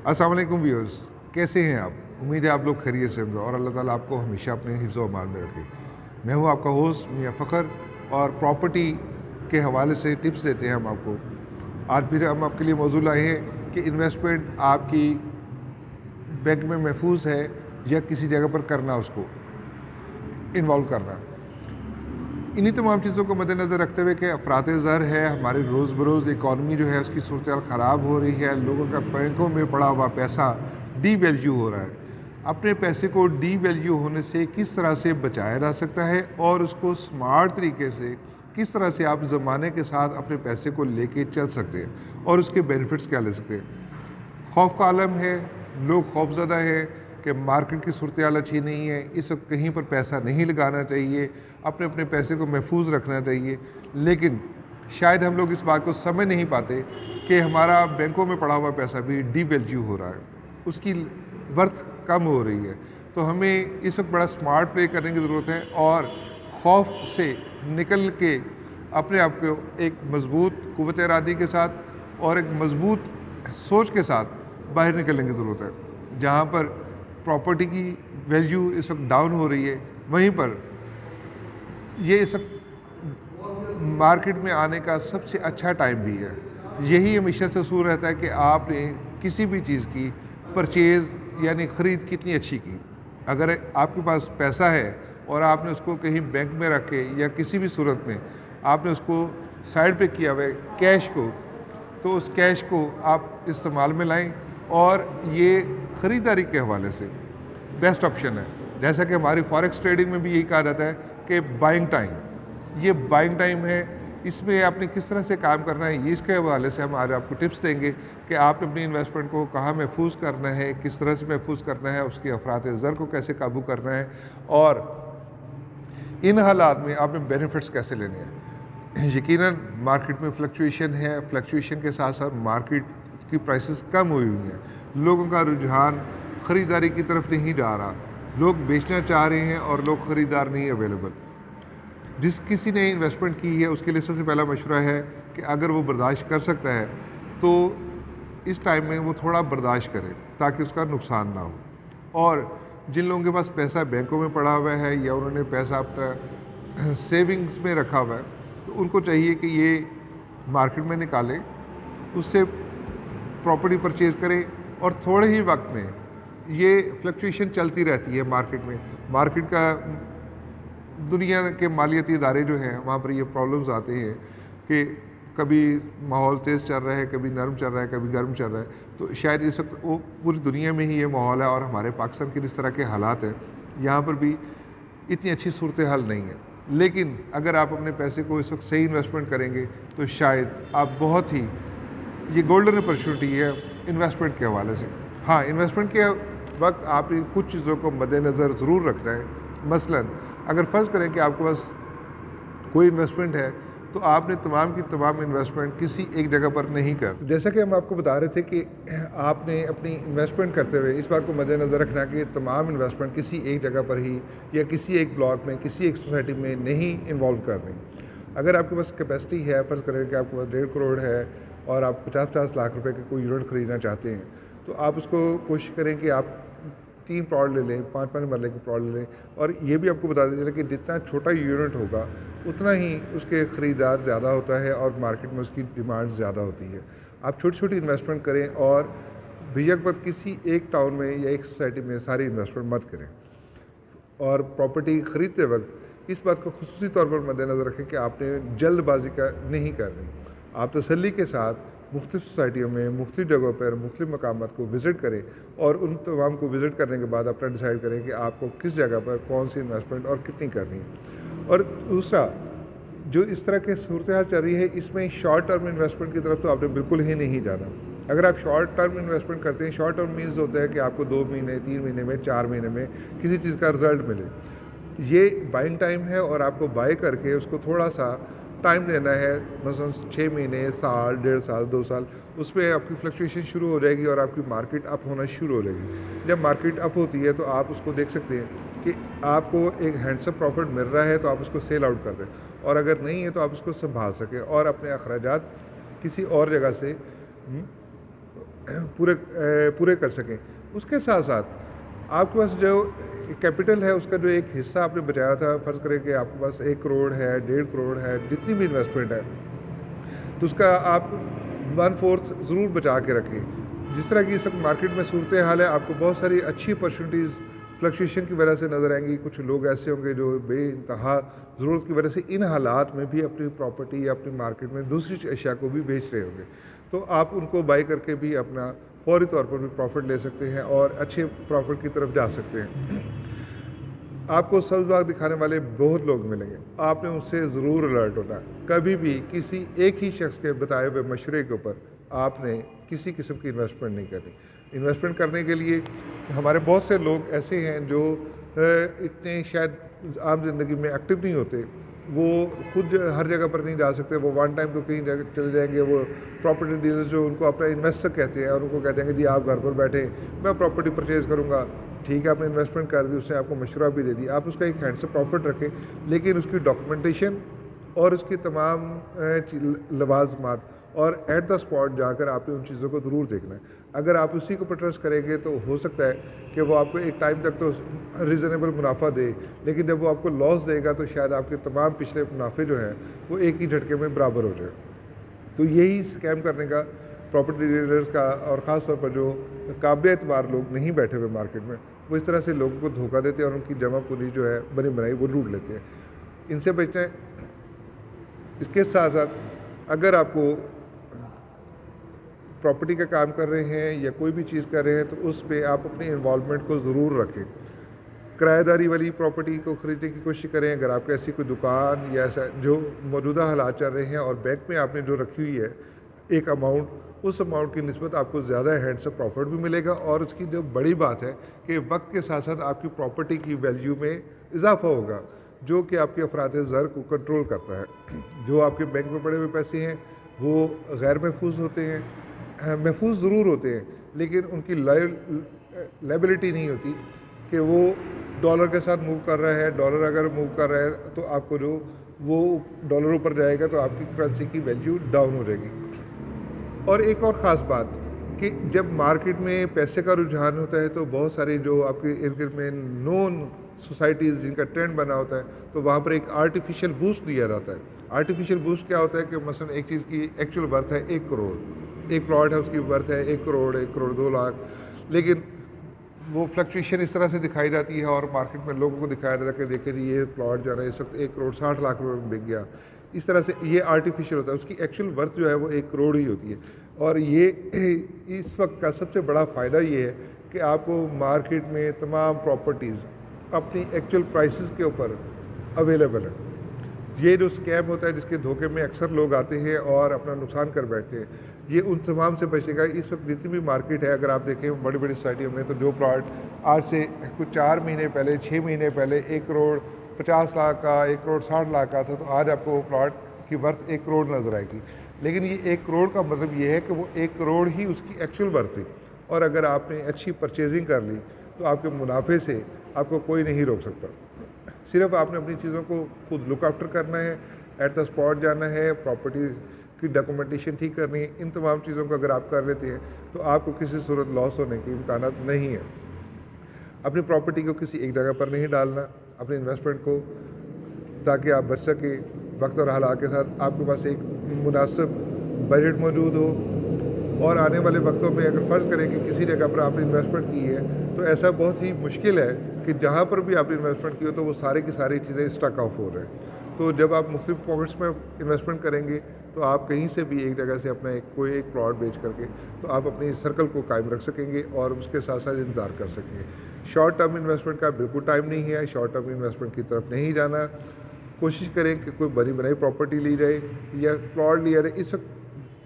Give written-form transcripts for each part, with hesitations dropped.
अस्सलाम वालेकुम व्यूअर्स, कैसे हैं आप? उम्मीद है आप लोग खैरियत से होंगे और अल्लाह ताला आपको हमेशा अपने हिफ्ज़ व अमान में रखे। मैं हूँ आपका होस्ट मियां फ़खर और प्रॉपर्टी के हवाले से टिप्स देते हैं हम आपको। आज फिर हम आपके लिए मौजूद लाए हैं कि इन्वेस्टमेंट आपकी बैंक में महफूज है या किसी जगह पर करना, उसको इन्वॉल्व करना। इन्हीं तमाम चीज़ों को मद्देनज़र रखते हुए कि अफरात ज़र है, हमारी रोज़ बरोज़ इकॉनमी जो है उसकी सूरत ख़राब हो रही है, लोगों का बैंकों में पड़ा हुआ पैसा डी वैल्यू हो रहा है। अपने पैसे को डी वैल्यू होने से किस तरह से बचाया जा सकता है और उसको स्मार्ट तरीके से किस तरह से आप ज़माने के साथ अपने पैसे को लेके चल सकते हैं और उसके बेनिफिट्स क्या ले सकते हैं। खौफ का आलम है, लोग खौफज़दा है कि मार्केट की सूरत हाल अच्छी नहीं है, इस वक्त कहीं पर पैसा नहीं लगाना चाहिए, अपने अपने पैसे को महफूज रखना चाहिए। लेकिन शायद हम लोग इस बात को समझ नहीं पाते कि हमारा बैंकों में पड़ा हुआ पैसा भी डी वैल्यू हो रहा है, उसकी वर्थ कम हो रही है। तो हमें इस वक्त बड़ा स्मार्ट प्ले करने की ज़रूरत है और खौफ से निकल के अपने आप को एक मज़बूत क़ुव्वत इरादी के साथ और एक मज़बूत सोच के साथ बाहर निकलने की ज़रूरत है। जहाँ पर प्रॉपर्टी की वैल्यू इस वक्त डाउन हो रही है, वहीं पर ये इस वक्त मार्केट में आने का सबसे अच्छा टाइम भी है। यही हमेशा से असूल रहता है कि आपने किसी भी चीज़ की परचेज़ यानी ख़रीद कितनी अच्छी की। अगर आपके पास पैसा है और आपने उसको कहीं बैंक में रख के या किसी भी सूरत में आपने उसको साइड पे किया हुआ है कैश को, तो उस कैश को आप इस्तेमाल में लाएं और ये ख़रीदारी के हवाले से बेस्ट ऑप्शन है। जैसा कि हमारी फॉरेक्स ट्रेडिंग में भी यही कहा जाता है कि बाइंग टाइम, ये बाइंग टाइम है, इसमें आपने किस तरह से काम करना है, ये इसके हवाले से हम आज आपको टिप्स देंगे कि आपने अपनी इन्वेस्टमेंट को कहाँ महफूज करना है, किस तरह से महफूज करना है, उसके अफरात ज़र को कैसे काबू करना है और इन हालात में आपने बेनिफिट्स कैसे लेने हैं। यकीनन मार्केट में फ्लक्चुएशन है, फ्लक्चुएशन के साथ साथ मार्केट की प्राइसेस कम हुई हुई हैं, लोगों का रुझान ख़रीदारी की तरफ नहीं जा रहा, लोग बेचना चाह रहे हैं और लोग ख़रीदार नहीं अवेलेबल। जिस किसी ने इन्वेस्टमेंट की है उसके लिए सबसे पहला मशवरा है कि अगर वो बर्दाश्त कर सकता है तो इस टाइम में वो थोड़ा बर्दाश्त करे ताकि उसका नुकसान ना हो। और जिन लोगों के पास पैसा बैंकों में पड़ा हुआ है या उन्होंने पैसा अपना सेविंग्स में रखा हुआ है, तो उनको चाहिए कि ये मार्केट में निकालें, उससे प्रॉपर्टी परचेज़ करें और थोड़े ही वक्त में ये फ्लक्चुएशन चलती रहती है मार्केट में। मार्केट का दुनिया के मालियाती इदारे जो हैं वहाँ पर ये प्रॉब्लम्स आते हैं कि कभी माहौल तेज़ चल रहा है, कभी नरम चल रहा है, कभी गर्म चल रहा है। तो शायद इस वक्त वो पूरी दुनिया में ही ये माहौल है और हमारे पाकिस्तान के जिस तरह के हालात हैं यहाँ पर भी इतनी अच्छी सूरत हाल नहीं है। लेकिन अगर आप अपने पैसे को इस वक्त सही इन्वेस्टमेंट करेंगे तो शायद आप बहुत ही, ये गोल्डन अपॉर्चुनिटी है इन्वेस्टमेंट के हवाले से। हाँ, इन्वेस्टमेंट के वक्त आप कुछ चीज़ों को मद्देनज़र ज़रूर रखना है। मसलन अगर फ़र्ज़ करें कि आपके पास कोई इन्वेस्टमेंट है तो आपने तमाम की तमाम इन्वेस्टमेंट किसी एक जगह पर नहीं कर। जैसा कि हम आपको बता रहे थे कि आपने अपनी इन्वेस्टमेंट करते हुए इस बात को मद्देनज़र रखना कि तमाम इन्वेस्टमेंट किसी एक जगह पर ही या किसी एक ब्लॉक में, किसी एक सोसाइटी में नहीं इन्वॉल्व करनी। अगर आपके पास कैपेसिटी है, फ़र्ज़ करें कि आपके पास 1.5 करोड़ है और आप 50-50 लाख रुपए के कोई यूनिट ख़रीदना चाहते हैं, तो आप उसको कोशिश करें कि आप 3 प्लॉट ले लें, 5-5 मरले के प्लॉट ले लें। और ये भी आपको बता दीजिए कि जितना छोटा यूनिट होगा उतना ही उसके ख़रीदार ज़्यादा होता है और मार्केट में उसकी डिमांड ज़्यादा होती है। आप छोटी छोटी इन्वेस्टमेंट करें और बेशक पर किसी एक टाउन में या एक सोसाइटी में सारी इन्वेस्टमेंट मत करें। और प्रॉपर्टी ख़रीदते वक्त इस बात को खुसूसी तौर पर मद्देनज़र रखें कि आपने जल्दबाजी का नहीं करनी। आप तसल्ली के साथ मुख्तलिफ़ सोसाइटियों में, मुख्तलिफ़ जगहों पर, मुख्तलिफ़ मकामात को विज़िट करें और उन तमाम को विज़िट करने के बाद अपना डिसाइड करें कि आपको किस जगह पर कौन सी इन्वेस्टमेंट और कितनी करनी है। और दूसरा, जो इस तरह की सूरत हाल चल रही है, इसमें शॉर्ट टर्म इन्वेस्टमेंट की तरफ तो आपने बिल्कुल ही नहीं जाना। अगर आप शॉर्ट टर्म इन्वेस्टमेंट करते हैं, शॉर्ट टर्म मीन्स होता है कि आपको 2 महीने, 3 महीने में, 4 महीने में किसी चीज़ का रिज़ल्ट मिले। ये बाइंग टाइम है और आपको बाय करके उसको थोड़ा सा टाइम देना है, मसलन 6 महीने, साल, 1.5 साल, 2 साल, उस पर आपकी फ्लक्चुएशन शुरू हो जाएगी और आपकी मार्केट अप होना शुरू हो जाएगी। जब मार्केट अप होती है तो आप उसको देख सकते हैं कि आपको एक हैंडसम प्रॉफिट मिल रहा है तो आप उसको सेल आउट कर दें, और अगर नहीं है तो आप उसको संभाल सकें और अपने अखराजात किसी और जगह से पूरे कर सकें। उसके साथ साथ आपके पास जो कैपिटल है उसका जो एक हिस्सा आपने बचाया था, फ़र्ज़ करें कि आपके पास 1 करोड़ है, 1.5 करोड़ है, जितनी भी इन्वेस्टमेंट है, तो उसका आप 1/4 ज़रूर बचा के रखें। जिस तरह की इस वक्त मार्केट में सूरत हाल है, आपको बहुत सारी अच्छी अपॉर्चुनिटीज़ फ्लक्चुएशन की वजह से नज़र आएंगी। कुछ लोग ऐसे होंगे जो बेइंतहा ज़रूरत की वजह से इन हालात में भी अपनी प्रॉपर्टी या अपनी मार्केट में दूसरी अशिया को भी बेच रहे होंगे, तो आप उनको बाई करके भी अपना फौरी तौर पर भी प्रॉफिट ले सकते हैं और अच्छे प्रॉफिट की तरफ जा सकते हैं। आपको सब्ज़ बाग दिखाने वाले बहुत लोग मिलेंगे, आपने उनसे ज़रूर अलर्ट होना है। कभी भी किसी एक ही शख्स के बताए हुए मशवरे के ऊपर आपने किसी किस्म की इन्वेस्टमेंट नहीं करनी। इन्वेस्टमेंट करने के लिए हमारे बहुत से लोग ऐसे हैं जो इतने शायद आम ज़िंदगी में एक्टिव नहीं होते, वो खुद हर जगह पर नहीं जा सकते, वो वन टाइम तो कहीं जगह चले जाएंगे। वो प्रॉपर्टी डीलर्स जो उनको अपना इन्वेस्टर कहते हैं और उनको कहते हैं कि जी आप घर पर बैठे मैं प्रॉपर्टी परचेज़ करूँगा। ठीक है, आपने इन्वेस्टमेंट कर दी, उसने आपको मशवरा भी दे दिया, आप उसका एक हैंड से प्रॉफिट रखें, लेकिन उसकी डॉक्यूमेंटेशन और उसकी तमाम लवाजमात और एट द स्पॉट जाकर आपने उन चीज़ों को ज़रूर देखना है। अगर आप उसी को पर ट्रस्ट करेंगे तो हो सकता है कि वो आपको एक टाइम तक तो रीज़नेबल मुनाफा दे, लेकिन जब वो आपको लॉस देगा तो शायद आपके तमाम पिछले मुनाफे जो हैं वो एक ही झटके में बराबर हो जाए। तो यही स्कैम करने का प्रॉपर्टी डीलर्स का और ख़ास तौर पर जो काबिल एतबार लोग नहीं बैठे हुए मार्केट में, वो इस तरह से लोगों को धोखा देते हैं और उनकी जमा पूंजी जो है बनी बनाई वो लूट लेते हैं। इनसे बचना है। इसके साथ साथ अगर आपको प्रॉपर्टी का काम कर रहे हैं या कोई भी चीज़ कर रहे हैं तो उस पर आप अपनी इन्वॉल्वमेंट को ज़रूर रखें। किराएदारी वाली प्रॉपर्टी को ख़रीदने की कोशिश करें। अगर आपकी ऐसी कोई दुकान या ऐसा जो मौजूदा हालात चल रहे हैं और बैंक में आपने जो रखी हुई है एक अमाउंट, उस अमाउंट की निस्बत आपको ज़्यादा हैंड से प्रॉफिट भी मिलेगा। और उसकी जो बड़ी बात है कि वक्त के साथ साथ आपकी प्रॉपर्टी की वैल्यू में इजाफा होगा, जो कि आपके अफराद ज़र को कंट्रोल करता है। जो आपके बैंक में पड़े हुए पैसे हैं वो गैर महफूज होते हैं, महफूज ज़रूर होते हैं, लेकिन उनकी लायबिलिटी नहीं होती कि वो डॉलर के साथ मूव कर रहा है। डॉलर अगर मूव कर रहा है तो आपको जो वो डॉलर ऊपर जाएगा तो आपकी करेंसी की वैल्यू डाउन हो जाएगी। और एक और ख़ास बात कि जब मार्केट में पैसे का रुझान होता है तो बहुत सारी जो आपके इर्द गिर्द में नॉन सोसाइटीज़ जिनका ट्रेंड बना होता है तो वहाँ पर एक आर्टिफिशियल बूस्ट दिया जाता है। आर्टिफिशियल बूस्ट क्या होता है कि मसलन एक चीज़ की एक्चुअल वर्थ है 1 करोड़, एक प्लॉट है उसकी वर्थ है 1 करोड़, 1 करोड़ 2 लाख, लेकिन वो फ्लक्चुएशन इस तरह से दिखाई जाती है और मार्केट में लोगों को दिखाया जाता है कि देखिए जी ये प्लॉट जो है इस वक्त 1 करोड़ 60 लाख रुपए में बिक गया। इस तरह से ये आर्टिफिशियल होता है, उसकी एक्चुअल वर्थ जो है वो 1 करोड़ ही होती है। और ये इस वक्त का सबसे बड़ा फ़ायदा ये है कि आपको मार्केट में तमाम प्रॉपर्टीज़ अपनी एक्चुअल प्राइसेस के ऊपर अवेलेबल है। ये जो स्कैम होता है जिसके धोखे में अक्सर लोग आते हैं और अपना नुकसान कर बैठते हैं, ये उन तमाम से बचेगा। इस वक्त जितनी भी मार्केट है, अगर आप देखें बड़ी बड़ी सोसाइटियों में, तो जो प्लॉट आज से कुछ 4 महीने पहले 6 महीने पहले 1 करोड़ 50 लाख का 1 करोड़ 60 लाख का था, तो आज आपको वो प्लॉट की वर्थ 1 करोड़ नज़र आएगी। लेकिन ये 1 करोड़ का मतलब ये है कि वो 1 करोड़ ही उसकी एक्चुअल वर्थ थी। और अगर आपने अच्छी परचेजिंग कर ली तो आपके मुनाफे से आपको कोई नहीं रोक सकता। सिर्फ आपने अपनी चीज़ों को खुद लुक आफ्टर करना है, एट द स्पॉट जाना है, प्रॉपर्टी की डॉक्यूमेंटेशन ठीक करनी है। इन तमाम चीज़ों को अगर आप कर लेते हैं तो आपको किसी सूरत लॉस होने की इम्कानात नहीं है। अपनी प्रॉपर्टी को किसी एक जगह पर नहीं डालना, अपने इन्वेस्टमेंट को, ताकि आप बच सके वक्त और हालात के साथ। आपके पास एक मुनासिब बजट मौजूद हो और आने वाले वक्तों में अगर फ़र्ज़ करें कि किसी जगह पर आपने इन्वेस्टमेंट की है तो ऐसा बहुत ही मुश्किल है कि जहाँ पर भी आपने इन्वेस्टमेंट की हो तो वो सारी की सारी चीज़ें स्टक ऑफ हो रहे हैं। तो जब आप मुख्तलिफ पॉकेट्स में इन्वेस्टमेंट करेंगे तो आप कहीं से भी एक जगह से अपना कोई एक प्लॉट बेच करके तो आप अपनी सर्कल को कायम रख सकेंगे और उसके साथ साथ इंतज़ार कर सकेंगे। शॉर्ट टर्म इन्वेस्टमेंट का बिल्कुल टाइम नहीं है, शॉर्ट टर्म इन्वेस्टमेंट की तरफ नहीं जाना। कोशिश करें कि कोई बनी बनाई प्रॉपर्टी ली जाए या प्लॉट लिया जाए। इस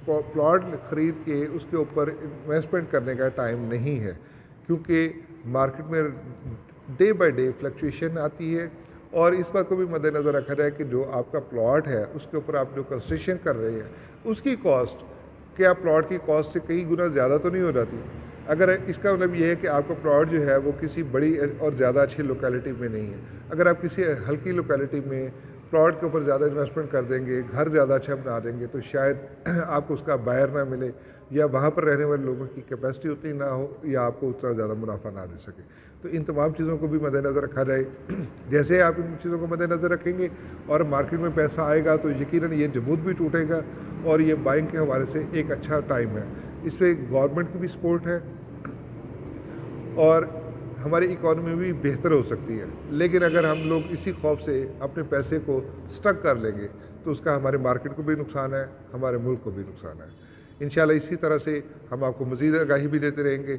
प्लॉट ख़रीद के उसके ऊपर इन्वेस्टमेंट करने का टाइम नहीं है, क्योंकि मार्केट में डे बाय डे फ्लक्चुएशन आती है। और इस बात को भी मद्देनज़र रखा जाए कि जो आपका प्लॉट है उसके ऊपर आप जो कंस्ट्रक्शन कर रहे हैं उसकी कॉस्ट क्या प्लॉट की कॉस्ट से कई गुना ज़्यादा तो नहीं हो जाती। अगर इसका मतलब ये है कि आपका प्लॉट जो है वो किसी बड़ी और ज़्यादा अच्छी लोकेलिटी में नहीं है, अगर आप किसी हल्की लोकेलिटी में प्लॉट के ऊपर ज़्यादा इन्वेस्टमेंट कर देंगे, घर ज़्यादा अच्छा बना देंगे, तो शायद आपको उसका बायर ना मिले یا وہاں پر رہنے والے لوگوں کی کیپیسٹی اتنی نہ ہو یا آپ کو اتنا زیادہ منافع نہ دے سکے. تو ان تمام چیزوں کو بھی مد نظر رکھا جائے. جیسے آپ ان چیزوں کو مد نظر رکھیں گے اور مارکیٹ میں پیسہ آئے گا تو یقیناً یہ جمود بھی ٹوٹے گا اور یہ بائنگ کے حوالے سے ایک اچھا ٹائم ہے. اس پہ گورنمنٹ کی بھی سپورٹ ہے اور ہماری اکانومی بھی بہتر ہو سکتی ہے. لیکن اگر ہم لوگ اسی خوف سے اپنے پیسے کو سٹک کر لیں گے تو اس کا ہمارے مارکیٹ کو بھی نقصان ہے, ہمارے ملک کو بھی نقصان ہے. انشاءاللہ اسی طرح سے ہم آپ کو مزید آگاہی بھی دیتے رہیں گے.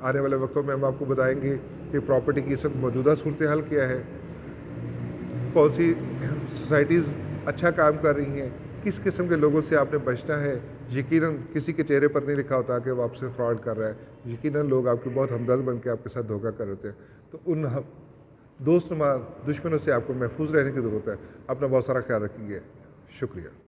آنے والے وقتوں میں ہم آپ کو بتائیں گے کہ پراپرٹی کی اس وقت موجودہ صورتحال کیا ہے, کون سی سوسائٹیز اچھا کام کر رہی ہیں, کس قسم کے لوگوں سے آپ نے بچنا ہے. یقیناً کسی کے چہرے پر نہیں لکھا ہوتا کہ وہ آپ سے فراڈ کر رہا ہے. یقیناً لوگ آپ کے بہت ہمدرد بن کے آپ کے ساتھ دھوکہ کر رہے ہیں. تو ان دوست نما دشمنوں سے آپ کو محفوظ رہنے کی ضرورت ہے. اپنا بہت سارا خیال رکھیے. شکریہ.